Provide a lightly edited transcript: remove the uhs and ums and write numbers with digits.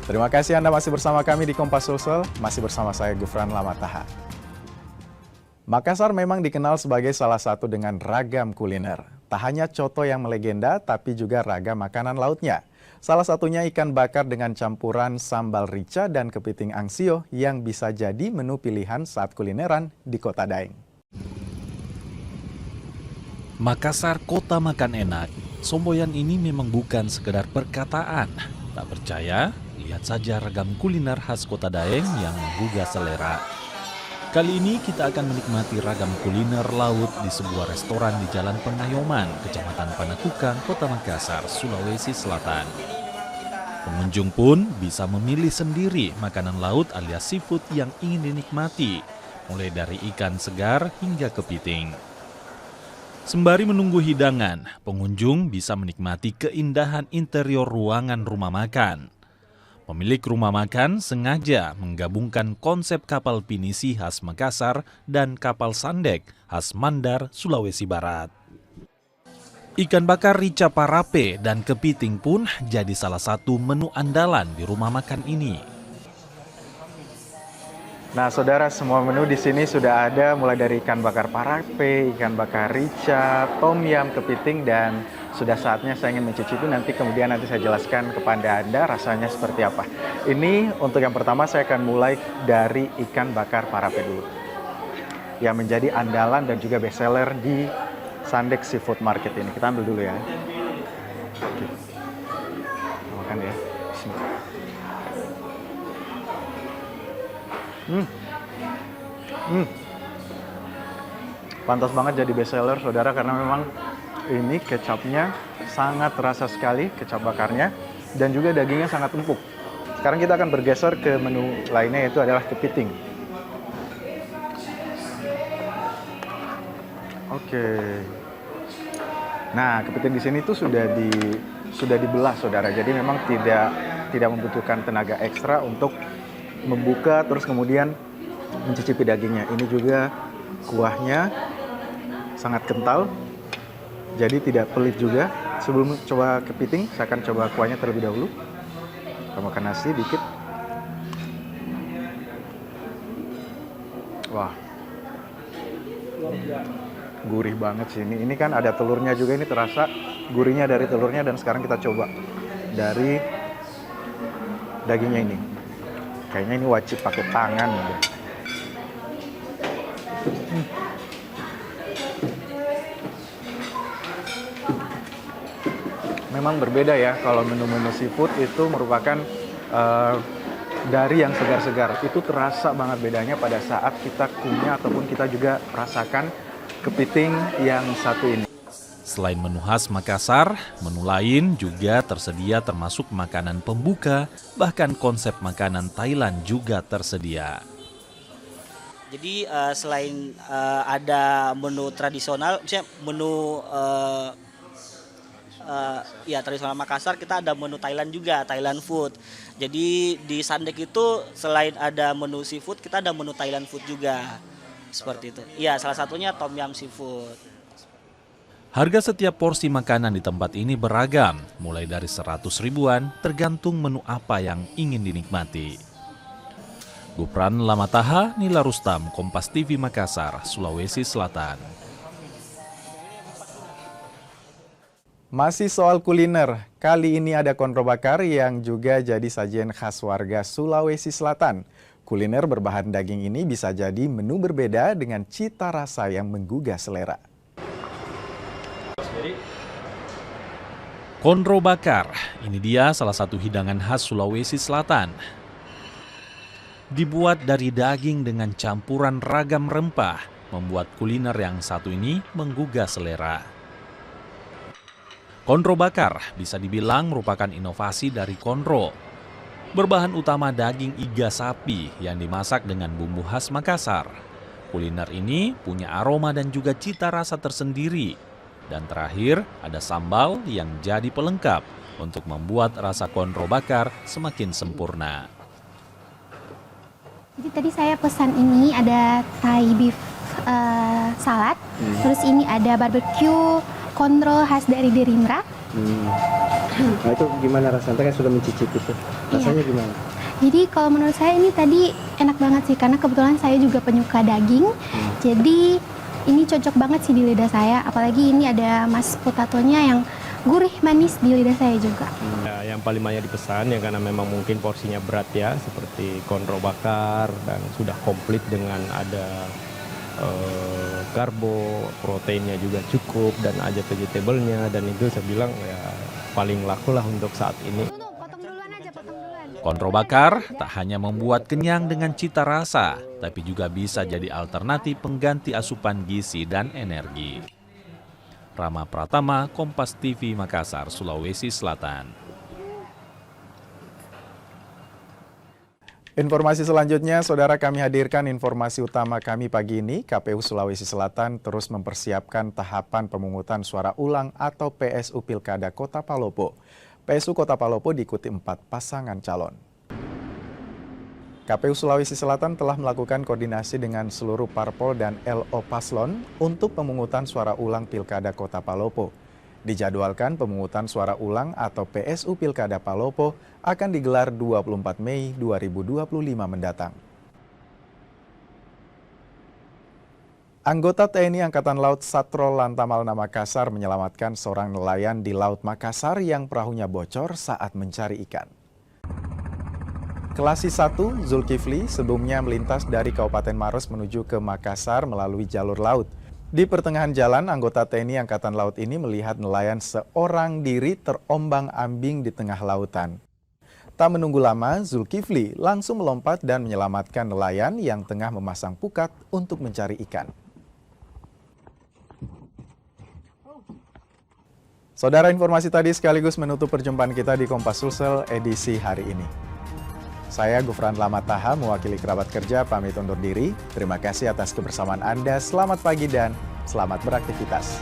Terima kasih Anda masih bersama kami di Kompas Sulsel, masih bersama saya Gufran Lamataha. Makassar memang dikenal sebagai salah satu dengan ragam kuliner. Tak hanya coto yang melegenda, tapi juga ragam makanan lautnya. Salah satunya ikan bakar dengan campuran sambal rica dan kepiting angsio yang bisa jadi menu pilihan saat kulineran di Kota Daeng. Makassar kota makan enak. Somboyan ini memang bukan sekedar perkataan. Tak percaya? Lihat saja ragam kuliner khas Kota Daeng yang menggugah selera. Kali ini kita akan menikmati ragam kuliner laut di sebuah restoran di Jalan Pengayoman, Kecamatan Panakukang, Kota Makassar, Sulawesi Selatan. Pengunjung pun bisa memilih sendiri makanan laut alias seafood yang ingin dinikmati, mulai dari ikan segar hingga kepiting. Sembari menunggu hidangan, pengunjung bisa menikmati keindahan interior ruangan rumah makan. Pemilik rumah makan sengaja menggabungkan konsep kapal pinisi khas Makassar dan kapal sandek khas Mandar, Sulawesi Barat. Ikan bakar rica parape dan kepiting pun jadi salah satu menu andalan di rumah makan ini. Nah, saudara, semua menu di sini sudah ada, mulai dari ikan bakar parape, ikan bakar rica, tom yam, kepiting, dan sudah saatnya saya ingin mencicipi. Nanti saya jelaskan kepada Anda rasanya seperti apa. Ini untuk yang pertama saya akan mulai dari ikan bakar parape dulu, yang menjadi andalan dan juga best seller di Sandek Seafood Market ini. Kita ambil dulu ya. Oke. Makan ya. Pantas banget jadi best seller, saudara, karena memang ini kecapnya sangat terasa sekali, kecap bakarnya, dan juga dagingnya sangat empuk. Sekarang kita akan bergeser ke menu lainnya, yaitu adalah kepiting. Oke. Nah, kepiting di sini tuh sudah dibelah, saudara. Jadi memang tidak membutuhkan tenaga ekstra untuk membuka terus kemudian mencicipi dagingnya. Ini juga kuahnya sangat kental, jadi tidak pelit juga. Sebelum coba kepiting, saya akan coba kuahnya terlebih dahulu. Kita makan nasi dikit. Wah, gurih banget sih ini. Ini kan ada telurnya juga, ini terasa gurihnya dari telurnya. Dan sekarang kita coba dari dagingnya ini. Kayaknya ini wajib pakai tangan. Memang berbeda ya, kalau menu-menu seafood itu merupakan dari yang segar-segar. Itu terasa banget bedanya pada saat kita kunyah ataupun kita juga rasakan kepiting yang satu ini. Selain menu khas Makassar, menu lain juga tersedia termasuk makanan pembuka, bahkan konsep makanan Thailand juga tersedia. Jadi selain ada menu tradisional, misalnya menu tradisional Makassar, kita ada menu Thailand juga, Thailand food. Jadi di Sandek itu selain ada menu seafood, kita ada menu Thailand food juga. Seperti itu. Iya, salah satunya tom yam seafood. Harga setiap porsi makanan di tempat ini beragam, mulai dari 100 ribuan tergantung menu apa yang ingin dinikmati. Gufran Lamataha, Nila Rustam, Kompas TV Makassar, Sulawesi Selatan. Masih soal kuliner, kali ini ada konro bakar yang juga jadi sajian khas warga Sulawesi Selatan. Kuliner berbahan daging ini bisa jadi menu berbeda dengan cita rasa yang menggugah selera. Konro bakar, ini dia salah satu hidangan khas Sulawesi Selatan. Dibuat dari daging dengan campuran ragam rempah, membuat kuliner yang satu ini menggugah selera. Konro bakar bisa dibilang merupakan inovasi dari konro. Berbahan utama daging iga sapi yang dimasak dengan bumbu khas Makassar. Kuliner ini punya aroma dan juga cita rasa tersendiri. Dan terakhir, ada sambal yang jadi pelengkap untuk membuat rasa konro bakar semakin sempurna. Jadi tadi saya pesan ini ada Thai beef salad, terus ini ada barbecue konro khas dari Derimra. Nah itu gimana rasanya? Kan sudah mencicipi tuh. Rasanya gimana? Jadi kalau menurut saya ini tadi enak banget sih, karena kebetulan saya juga penyuka daging. Jadi ini cocok banget sih di lidah saya, apalagi ini ada mashed potatonya yang gurih manis di lidah saya juga. Ya, yang paling banyak dipesan ya karena memang mungkin porsinya berat ya, seperti konro bakar dan sudah komplit dengan ada karbo, proteinnya juga cukup dan ada vegetable-nya, dan itu saya bilang ya paling laku lah untuk saat ini. Konro bakar tak hanya membuat kenyang dengan cita rasa, tapi juga bisa jadi alternatif pengganti asupan gizi dan energi. Rama Pratama, Kompas TV, Makassar, Sulawesi Selatan. Informasi selanjutnya, saudara, kami hadirkan informasi utama kami pagi ini. KPU Sulawesi Selatan terus mempersiapkan tahapan pemungutan suara ulang atau PSU Pilkada Kota Palopo. PSU Kota Palopo diikuti 4 pasangan calon. KPU Sulawesi Selatan telah melakukan koordinasi dengan seluruh parpol dan LO Paslon untuk pemungutan suara ulang Pilkada Kota Palopo. Dijadwalkan pemungutan suara ulang atau PSU Pilkada Palopo akan digelar 24 Mei 2025 mendatang. Anggota TNI Angkatan Laut Satrol Lantamalna Makassar menyelamatkan seorang nelayan di Laut Makassar yang perahunya bocor saat mencari ikan. Kelasi 1, Zulkifli, sebelumnya melintas dari Kabupaten Maros menuju ke Makassar melalui jalur laut. Di pertengahan jalan, anggota TNI Angkatan Laut ini melihat nelayan seorang diri terombang-ambing di tengah lautan. Tak menunggu lama, Zulkifli langsung melompat dan menyelamatkan nelayan yang tengah memasang pukat untuk mencari ikan. Saudara, informasi tadi sekaligus menutup perjumpaan kita di Kompas Sulsel edisi hari ini. Saya Gufran Lamataha mewakili kerabat kerja pamit undur diri. Terima kasih atas kebersamaan Anda. Selamat pagi dan selamat beraktivitas.